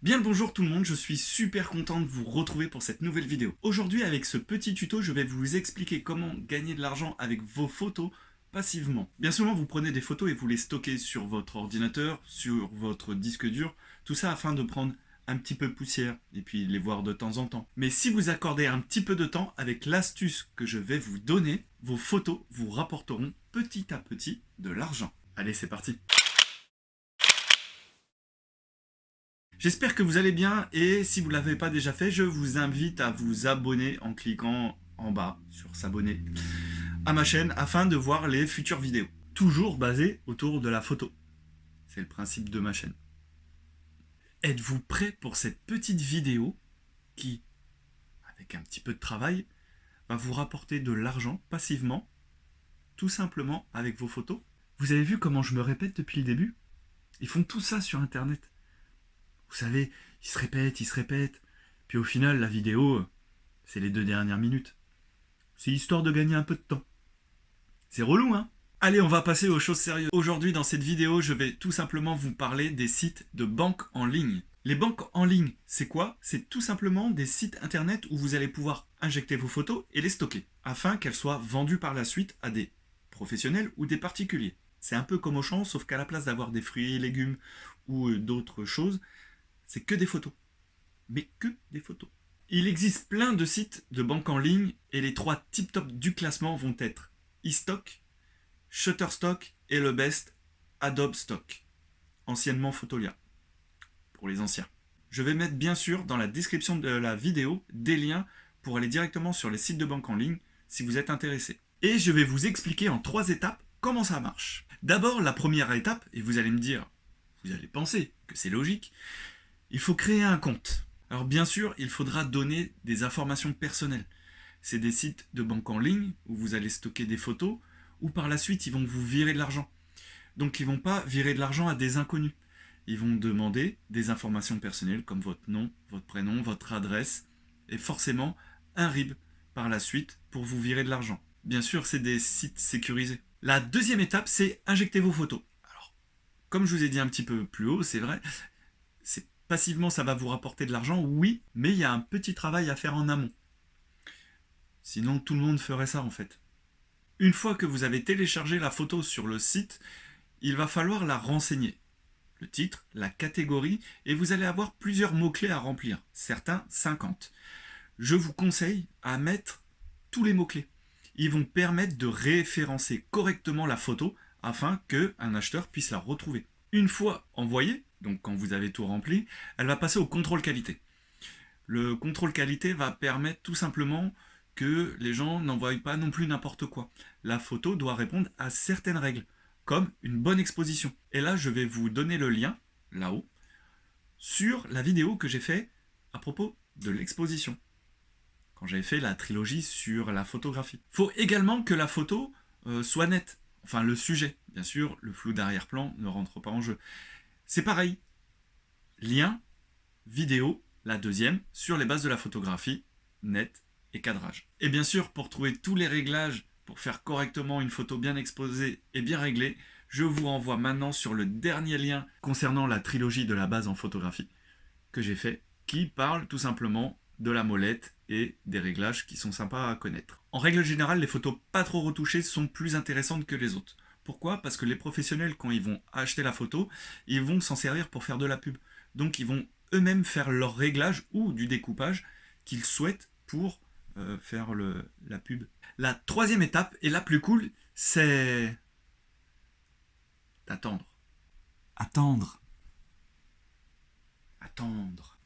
Bien le bonjour tout le monde, je suis super content de vous retrouver pour cette nouvelle vidéo. Aujourd'hui avec ce petit tuto, je vais vous expliquer comment gagner de l'argent avec vos photos passivement. Bien souvent vous prenez des photos et vous les stockez sur votre ordinateur, sur votre disque dur, tout ça afin de prendre un petit peu de poussière et puis les voir de temps en temps. Mais si vous accordez un petit peu de temps avec l'astuce que je vais vous donner, vos photos vous rapporteront petit à petit de l'argent. Allez, c'est parti. J'espère que vous allez bien et si vous ne l'avez pas déjà fait, je vous invite à vous abonner en cliquant en bas sur s'abonner à ma chaîne afin de voir les futures vidéos. Toujours basées autour de la photo. C'est le principe de ma chaîne. Êtes-vous prêt pour cette petite vidéo qui, avec un petit peu de travail, va vous rapporter de l'argent passivement, tout simplement avec vos photos? Vous avez vu comment je me répète depuis le début? Ils font tout ça sur internet. Vous savez, ils se répètent, puis au final, la vidéo, c'est les 2 dernières minutes. C'est histoire de gagner un peu de temps. C'est relou, hein? Allez, on va passer aux choses sérieuses. Aujourd'hui, dans cette vidéo, je vais tout simplement vous parler des sites de banque en ligne. Les banques en ligne, c'est quoi? C'est tout simplement des sites internet où vous allez pouvoir injecter vos photos et les stocker, afin qu'elles soient vendues par la suite à des professionnels ou des particuliers. C'est un peu comme Auchan, sauf qu'à la place d'avoir des fruits et légumes ou d'autres choses, c'est que des photos. Mais que des photos. Il existe plein de sites de banque en ligne et les 3 tip-top du classement vont être eStock, Shutterstock et le best, Adobe Stock, anciennement Fotolia, pour les anciens. Je vais mettre bien sûr dans la description de la vidéo des liens pour aller directement sur les sites de banque en ligne si vous êtes intéressé. Et je vais vous expliquer en 3 étapes comment ça marche. D'abord, la première étape, et vous allez me dire, vous allez penser que c'est logique, il faut créer un compte. Alors bien sûr, il faudra donner des informations personnelles. C'est des sites de banque en ligne où vous allez stocker des photos ou par la suite ils vont vous virer de l'argent. Donc ils ne vont pas virer de l'argent à des inconnus. Ils vont demander des informations personnelles comme votre nom, votre prénom, votre adresse et forcément un RIB par la suite pour vous virer de l'argent. Bien sûr, c'est des sites sécurisés. La deuxième étape, c'est injecter vos photos. Alors, comme je vous ai dit un petit peu plus haut, c'est vrai, passivement, ça va vous rapporter de l'argent, oui, mais il y a un petit travail à faire en amont. Sinon, tout le monde ferait ça en fait. Une fois que vous avez téléchargé la photo sur le site, il va falloir la renseigner. Le titre, la catégorie, et vous allez avoir plusieurs mots-clés à remplir, certains 50. Je vous conseille à mettre tous les mots-clés. Ils vont permettre de référencer correctement la photo afin qu'un acheteur puisse la retrouver. Une fois envoyée, donc quand vous avez tout rempli, elle va passer au contrôle qualité. Le contrôle qualité va permettre tout simplement que les gens n'envoient pas non plus n'importe quoi. La photo doit répondre à certaines règles, comme une bonne exposition. Et là, je vais vous donner le lien, là-haut, sur la vidéo que j'ai fait à propos de l'exposition, quand j'avais fait la trilogie sur la photographie. Il faut également que la photo soit nette, enfin le sujet. Bien sûr, le flou d'arrière-plan ne rentre pas en jeu. C'est pareil, lien, vidéo, la deuxième, sur les bases de la photographie, net et cadrage. Et bien sûr, pour trouver tous les réglages, pour faire correctement une photo bien exposée et bien réglée, je vous renvoie maintenant sur le dernier lien concernant la trilogie de la base en photographie que j'ai fait, qui parle tout simplement de la molette et des réglages qui sont sympas à connaître. En règle générale, les photos pas trop retouchées sont plus intéressantes que les autres. Pourquoi? Parce que les professionnels, quand ils vont acheter la photo, ils vont s'en servir pour faire de la pub. Donc ils vont eux-mêmes faire leur réglage ou du découpage qu'ils souhaitent pour faire la pub. La troisième étape, et la plus cool, c'est d'attendre. Attendre.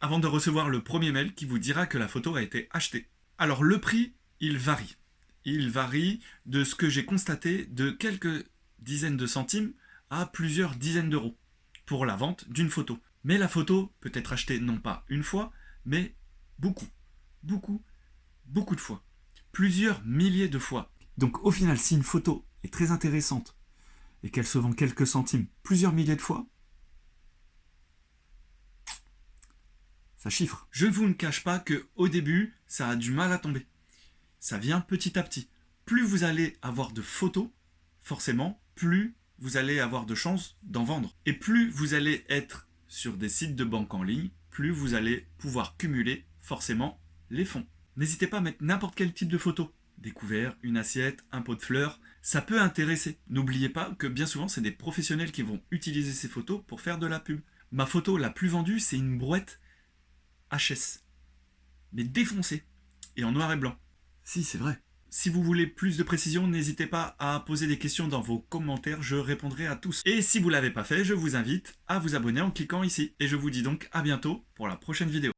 Avant de recevoir le premier mail qui vous dira que la photo a été achetée. Alors le prix, il varie. Il varie de ce que j'ai constaté de quelques dizaines de centimes à plusieurs dizaines d'euros pour la vente d'une photo. Mais la photo peut être achetée non pas une fois, mais beaucoup de fois. Plusieurs milliers de fois. Donc au final, si une photo est très intéressante et qu'elle se vend quelques centimes plusieurs milliers de fois, ça chiffre. Je ne vous cache pas qu'au début, ça a du mal à tomber. Ça vient petit à petit. Plus vous allez avoir de photos, forcément, plus vous allez avoir de chances d'en vendre. Et plus vous allez être sur des sites de banque en ligne, plus vous allez pouvoir cumuler forcément les fonds. N'hésitez pas à mettre n'importe quel type de photo. Des couverts, une assiette, un pot de fleurs, ça peut intéresser. N'oubliez pas que bien souvent, c'est des professionnels qui vont utiliser ces photos pour faire de la pub. Ma photo la plus vendue, c'est une brouette HS, mais défoncée, et en noir et blanc. Si, c'est vrai. Si vous voulez plus de précision, n'hésitez pas à poser des questions dans vos commentaires, je répondrai à tous. Et si vous ne l'avez pas fait, je vous invite à vous abonner en cliquant ici. Et je vous dis donc à bientôt pour la prochaine vidéo.